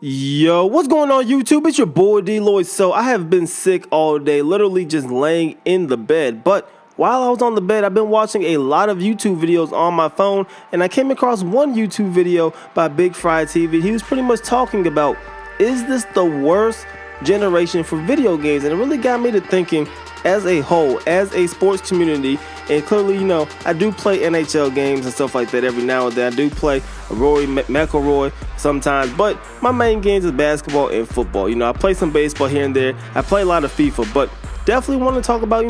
Yo, what's going on YouTube? It's your boy DLloyd. So I have been sick all day, literally just laying in the bed. But while I was on the bed, I've been watching a lot of YouTube videos on my phone, and I came across one YouTube video by Big Fry TV. He was pretty much talking about, is this the worst generation for video games? And it really got me to thinking as a whole, as a sports community. And clearly, I do play NHL games and stuff like that every now and then. I do play Rory McIlroy sometimes, but my main games is basketball and football. I play some baseball here and there. I play a lot of FIFA, but definitely want to talk about,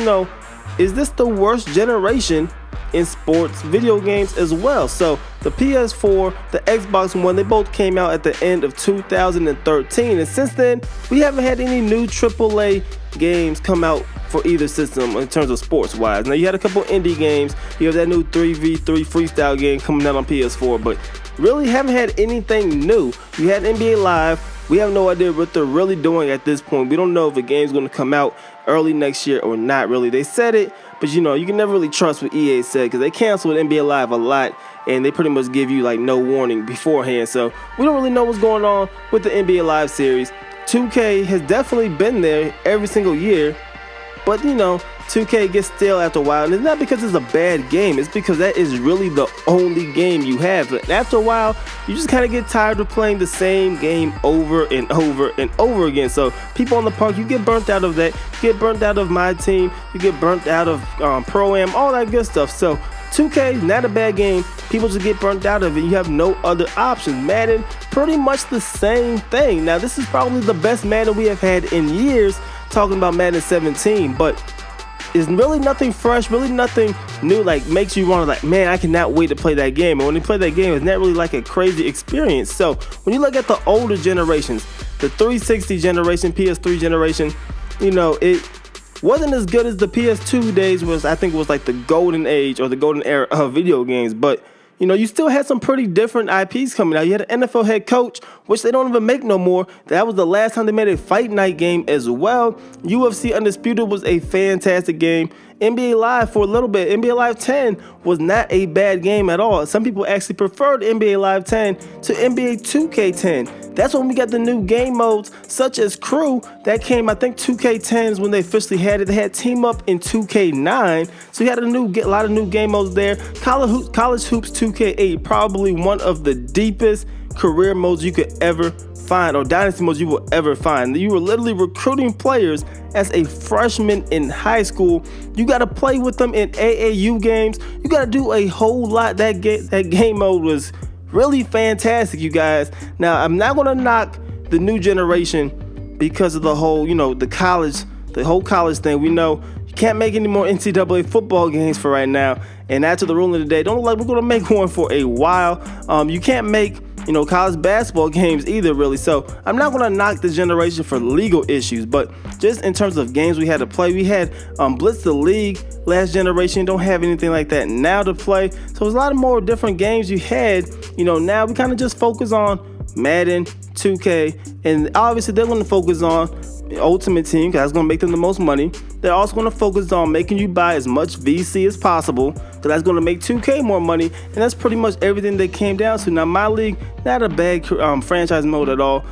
is this the worst generation in sports video games as well? So the PS4, the Xbox One, they both came out at the end of 2013, and since then we haven't had any new AAA games come out for either system in terms of sports wise. Now you had a couple indie games. You have that new 3v3 freestyle game coming out on PS4, but really haven't had anything new. You had NBA Live. We have no idea what they're really doing at this point. We don't know if a game's going to come out early next year or not really. They said it, but you can never really trust what EA said, because they canceled NBA Live a lot and they pretty much give you like no warning beforehand. So we don't really know what's going on with the NBA Live series. 2K has definitely been there every single year, but 2K gets stale after a while, and it's not because it's a bad game. It's because that is really the only game you have. But after a while, you just kind of get tired of playing the same game over and over and over again. So people on the park, you get burnt out of that. You get burnt out of my team. You get burnt out of Pro-Am, all that good stuff. So 2K, not a bad game. People just get burnt out of it. You have no other options. Madden, pretty much the same thing. Now, this is probably the best Madden we have had in years, talking about Madden 17, but it's really nothing fresh, really nothing new, like makes you want to man, I cannot wait to play that game. And when you play that game, it's not really like a crazy experience. So when you look at the older generations, the 360 generation, PS3 generation, it wasn't as good as the PS2 days was. I think it was like the golden age or the golden era of video games, but you still had some pretty different IPs coming out. You had an NFL head coach, which they don't even make no more. That was the last time they made a Fight Night game as well. UFC Undisputed was a fantastic game. NBA Live for a little bit. NBA Live 10 was not a bad game at all. Some people actually preferred NBA Live 10 to NBA 2K10. That's when we got the new game modes, such as Crew, that came, I think 2K10 is when they officially had it. They had Team Up in 2K9, so you had a lot of new game modes there. College Hoops 2K8, probably one of the deepest career modes you could ever find, or dynasty modes you will ever find. You were literally recruiting players as a freshman in high school. You got to play with them in AAU games. You got to do a whole lot. That game mode was really fantastic, you guys. Now, I'm not going to knock the new generation because of the whole, the whole college thing. We know you can't make any more NCAA football games for right now. And after the ruling today, don't look like we're going to make one for a while. You can't make college basketball games either, really. So I'm not going to knock this generation for legal issues, but just in terms of games we had to play, we had Blitz the League last generation. Don't have anything like that now to play. So there's a lot of more different games you had. Now we kind of just focus on Madden, 2K, and obviously they're going to focus on Ultimate Team because that's going to make them the most money. They're also going to focus on making you buy as much VC as possible because that's going to make 2K more money, and that's pretty much everything they came down to. Now, My League, not a bad franchise mode at all.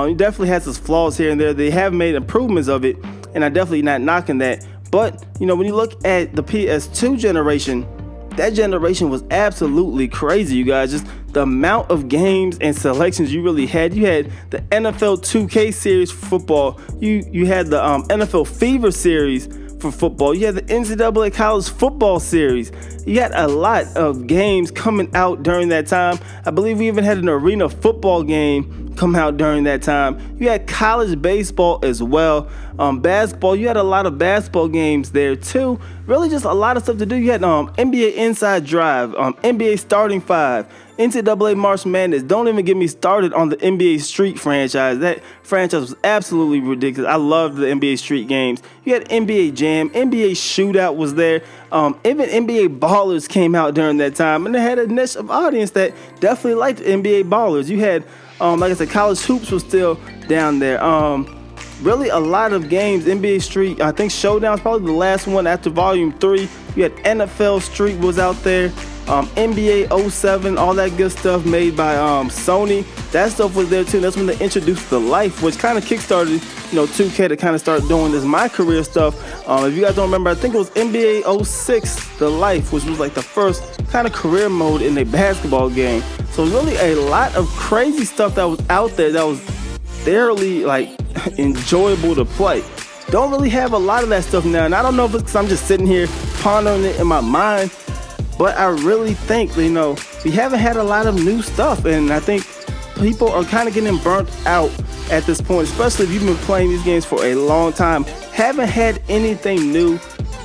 It definitely has its flaws here and there. They have made improvements of it, and I'm definitely not knocking that. But, when you look at the PS2 generation, that generation was absolutely crazy, you guys. Just the amount of games and selections you really had. You had the NFL 2K series for football. You had the NFL Fever series for football. You had the NCAA college football series. You had a lot of games coming out during that time. I believe we even had an arena football game come out during that time. You had college baseball as well. Basketball, you had a lot of basketball games there too. Really just a lot of stuff to do. You had NBA Inside Drive, NBA Starting 5, NCAA March Madness. Don't even get me started on the NBA Street franchise. That franchise was absolutely ridiculous. I loved the NBA Street games. You had NBA Jam, NBA Shootout was there. Even NBA Ballers came out during that time, and they had a niche of audience that definitely liked NBA Ballers. You had, like I said, College Hoops was still down there. Really a lot of games. NBA Street, I think Showdown was probably the last one after Volume 3. You had NFL Street was out there. NBA 07, all that good stuff made by Sony. That stuff was there too. That's when they introduced the Life, which kind of kickstarted 2K to kind of start doing this My Career stuff. If you guys don't remember, I think it was NBA 06, the Life, which was like the first kind of career mode in a basketball game. So really a lot of crazy stuff that was out there that was fairly like enjoyable to play. Don't really have a lot of that stuff now, and I don't know if it's because I'm just sitting here pondering it in my mind, but I really think we haven't had a lot of new stuff, and I think people are kind of getting burnt out at this point, especially if you've been playing these games for a long time. Haven't had anything new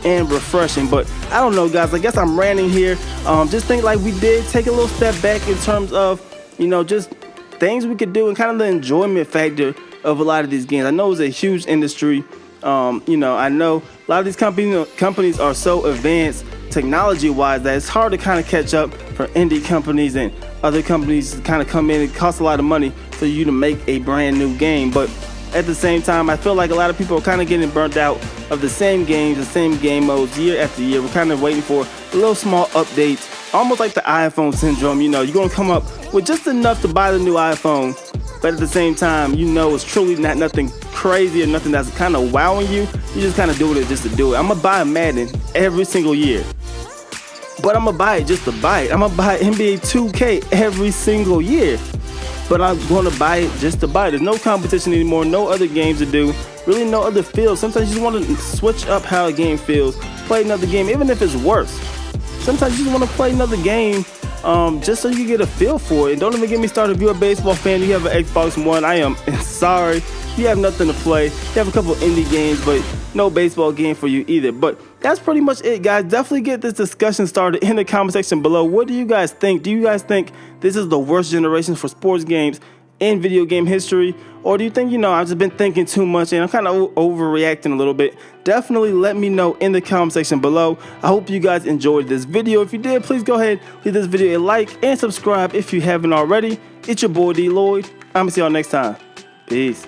and refreshing. But I don't know, guys, I guess I'm ranting here. Just think like we did take a little step back in terms of just things we could do and kind of the enjoyment factor of a lot of these games. I know it's a huge industry. I know a lot of these companies are so advanced technology-wise that it's hard to kind of catch up for indie companies and other companies to kind of come in. It costs a lot of money for you to make a brand new game. But at the same time, I feel like a lot of people are kind of getting burnt out of the same games, the same game modes year after year. We're kind of waiting for little small updates, almost like the iPhone syndrome. You're going to come up with just enough to buy the new iPhone, but at the same time, it's truly not nothing crazy or nothing that's kind of wowing you. You're just kind of doing it just to do it. I'm going to buy a Madden every single year, but I'm going to buy it just to buy it. I'm going to buy NBA 2K every single year, but I'm going to buy it just to buy it. There's no competition anymore, no other games to do, really no other feels. Sometimes you just want to switch up how a game feels, play another game, even if it's worse. Sometimes you just want to play another game just so you can get a feel for it. And don't even get me started if you're a baseball fan, you have an Xbox One. I am sorry, you have nothing to play. You have a couple indie games, but no baseball game for you either. But that's pretty much it, guys. Definitely get this discussion started in the comment section below. What do you guys think? Do you guys think this is the worst generation for sports games in video game history? Or do you think, I've just been thinking too much and I'm kind of overreacting a little bit? Definitely let me know in the comment section below. I hope you guys enjoyed this video. If you did, please go ahead, leave this video a like and subscribe if you haven't already. It's your boy D Lloyd. I'm gonna see y'all next time. Peace.